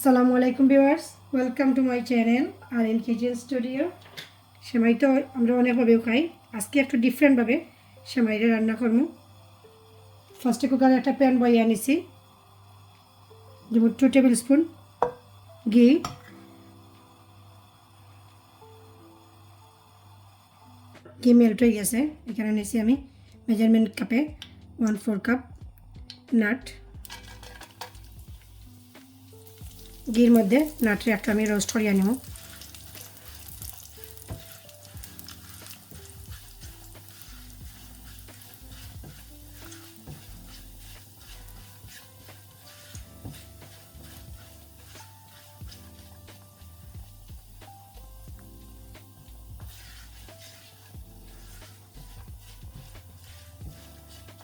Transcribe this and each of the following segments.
আসসালামু আলাইকুম viewers, welcome to my channel R N kitchen studio. সেমাই তো আমরা অনেকভাবেও খাই, আজকে একটু ডিফারেন্টভাবে সেমাইটা রান্না করবো। ফার্স্টে কুকারে একটা প্যান বইয়ে আনিছি, যেমন 2 টেবিল স্পুন ঘি, ঘি মেল্ট হয়ে গেছে। এখানে নিয়েছি আমি মেজারমেন্ট কাপে 1/4 কাপ নাট। ঘির মধ্যে নাটরে একটু আমি রোস্ট করিয়ে নেব।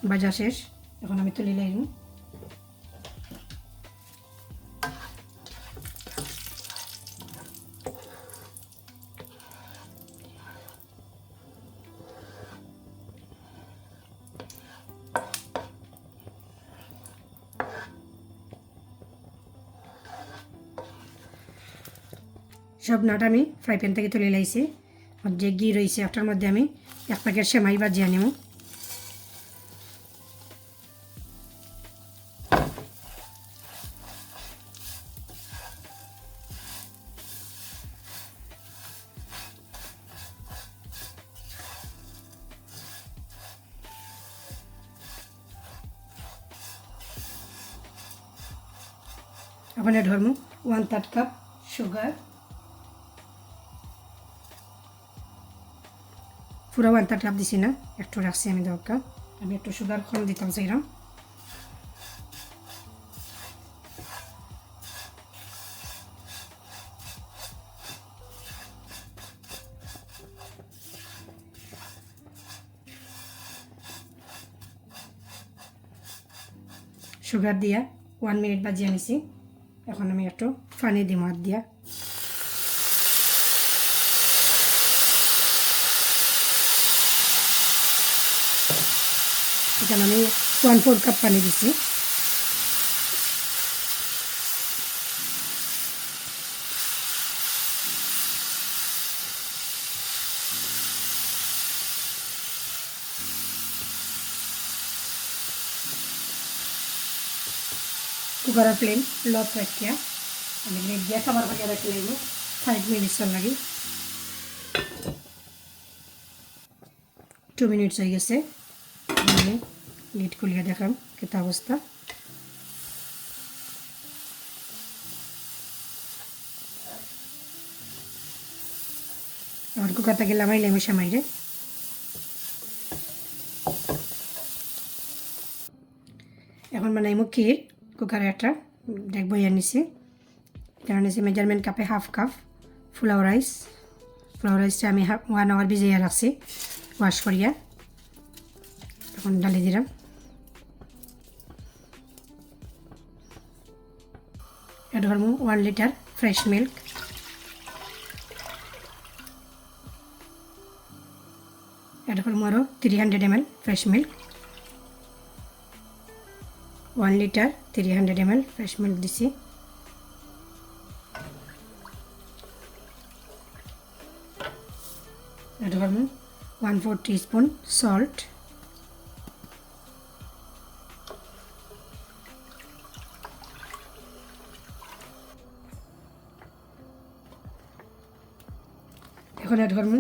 ভাজা শেষ, এখন আমি তুলে নিলাম। সব নাট আমি ফ্রাই প্যান থেকে তুলে লাইছি। আর যে ঘি রয়েছে একটার মধ্যে আমি 1 প্যাকেট সেমাই ভাজিয়ে নেব। ওখানে ধরবো 1/3 কাপ সুগার, পুরো 1/3 কাপ দিছি না, একটু রাখছি আমি দরকার। আমি একটু সুগার কম দিতাম চাইলাম। সুগার দিয়া 1 মিনিট বাজিয়ে নিছি। এখন আমি একটু পানি দিই হাত দিয়া। এখানে আমি 1/4 কাপ পানি দিছি। কুকারের ফ্লেম লো রাখিয়া আমি লিড দিয়ে খাবার করিয়া রাখি লাগব 5 মিনিটসের লাগি। 2 মিনিটস হয়ে গেছে। আমি লিড খুলিয়া দেখাম কেতা অবস্থা। আমার কুকার থেকে লামাইলে আমি সেমাইরে এখন বানাইমু ক্ষীর। কুকারে একটা ডেক বইয়া নিছি। এখানে নিছি মেজারমেন্ট কাপে 1/2 কাপ ফ্লাওয়ার রাইস। ফ্লাওয়ার রাইসটা আমি 1 আওয়ার ভিজিয়ে রাখছি ওয়াশ করিয়া। এখন ডালি দিলাম। এটা ধরবো 1 লিটার ফ্রেশ মিল্ক। এটা ধরবো আরও 300 ml fresh milk. 1 litre 300 ml fresh milk দিছি। এটা ধরবো 1/4 টিস্পুন সল্ট। এখন এটা ধরবো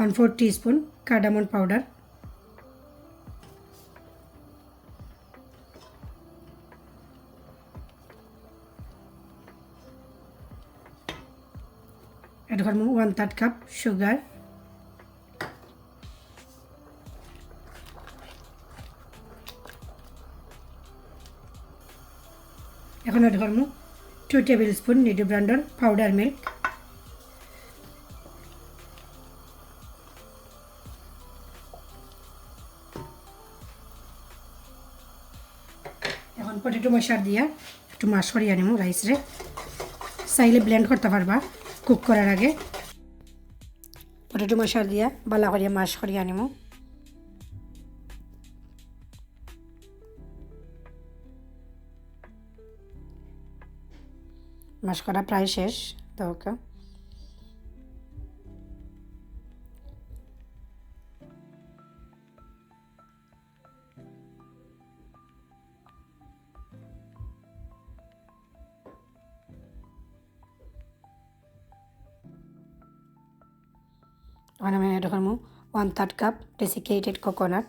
1/4 টিস্পুন কার্ডামন পাউডার। এটা ধরবো 1/3 কাপ সুগার। এখন এটা ধরবো 2 টেবিল স্পুন নিডো ব্র্যান্ডের পাউডার মিল্ক। এখন পটেটো মশলা দিয়া একটু মাশ করিয়া নেব রাইসরে। চাইলে ব্লেন্ড করতে পারবা কুক করার আগে। পটেটো মশলা দিয়া বালা করিয়া মাশ করিয়া নেব। ম্যাশ করা প্রায় শেষ। তো ওকে এখন আমি এটা করবো 1/3 কাপ ডেসিকেটেড কোকোনাট।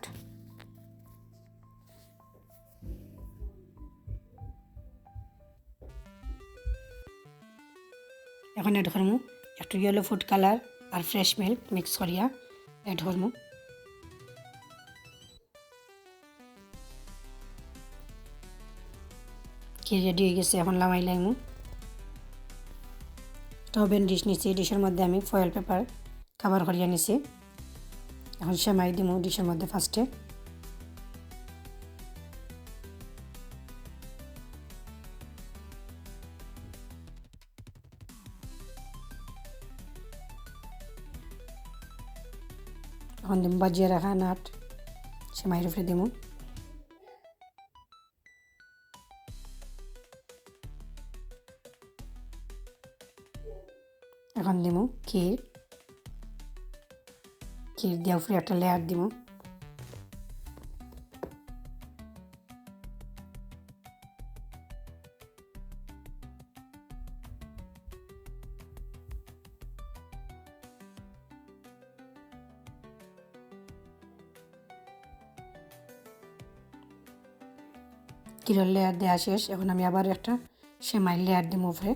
এখন এড করবো একটু ইয়েলো ফুড কালার আর ফ্রেশ মিল্ক মিক্স করিয়া এড করবো। কি রেডি হয়ে গেছে, এখন লামাই লাইমু। একটা ওভেন ডিশ নিছি, ডিশের মধ্যে আমি ফয়েল পেপার কভার করিয়া নিছি। এখন সেমাই দিমু ডিশের মধ্যে ফার্স্টে। এখন দিমু বাজিয়ে রাখা নাট সেমাইয়ের উপরে দিমু। এখন দিমু ক্ষীর দিয়ে উপরে একটা লেয়ার দিমু। ক্ষীরের লেয়ার দেওয়া শেষ, এখন আমি আবার একটা সেমাইয়ের লেয়ার দিমু উপরে।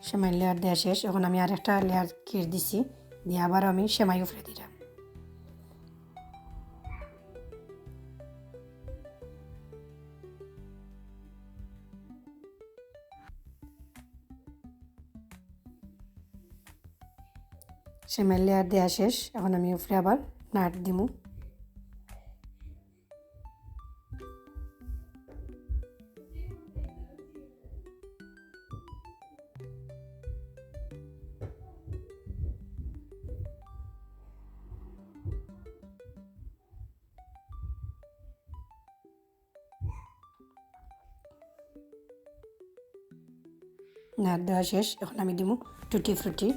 সেমাই লেয়ার দেওয়া শেষ, এখন আমি আর একটা লেয়ার ক্ষীর দিছি, দিয়ে আবার আমি সেমাই উপরে দিলাম। সেমাই লেয়ার দেওয়া শেষ, এখন আমি উপরে আবার নাট দিমু। নাট দেওয়া শেষ, এখন আমি দিমু টুটি ফ্রুটি।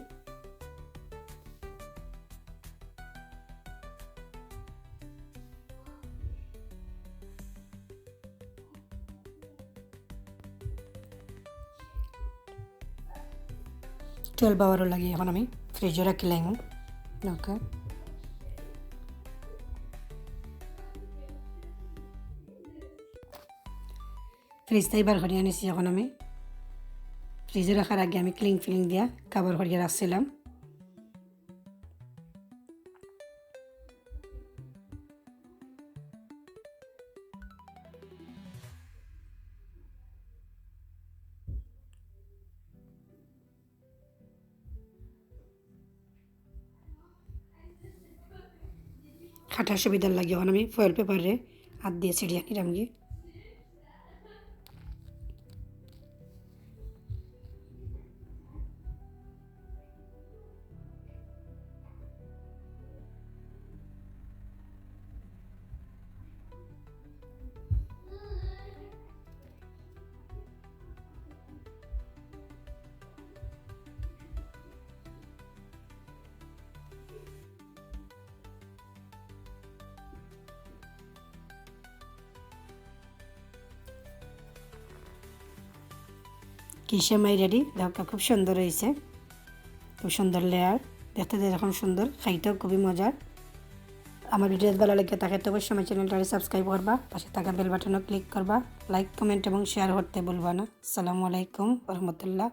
12 আওয়ারও লাগে, এখন আমি ফ্রিজে রাখি লাইমু। ওকে ফ্রিজ তাই বার করিয়া নিছি। এখন আমি ফ্রিজে রাখার আগে আমি ক্লিং ফিলিং দিয়া কাভার করিয়া রাখছিলাম। খাটার সুবিধার লাগে এখন আমি ফয়েল পেপারে হাত দিয়ে ছিড়িয়ে নিলাম গিয়ে। কি সেমাই রেডি, দেখো খুব সুন্দর হয়েছে, খুব সুন্দর লেয়ার, দেখতে যেরকম সুন্দর, খাইতেও খুবই মজার। আমার ভিডিও ভালো লাগে থাকে তো অবশ্যই আমার চ্যানেলটা সাবস্ক্রাইব করবা, পাশে থাকা বেল বাটনও ক্লিক করবা, লাইক কমেন্ট এবং শেয়ার করতে ভুলবা না। আসসালামু আলাইকুম ওয়া রাহমাতুল্লাহ।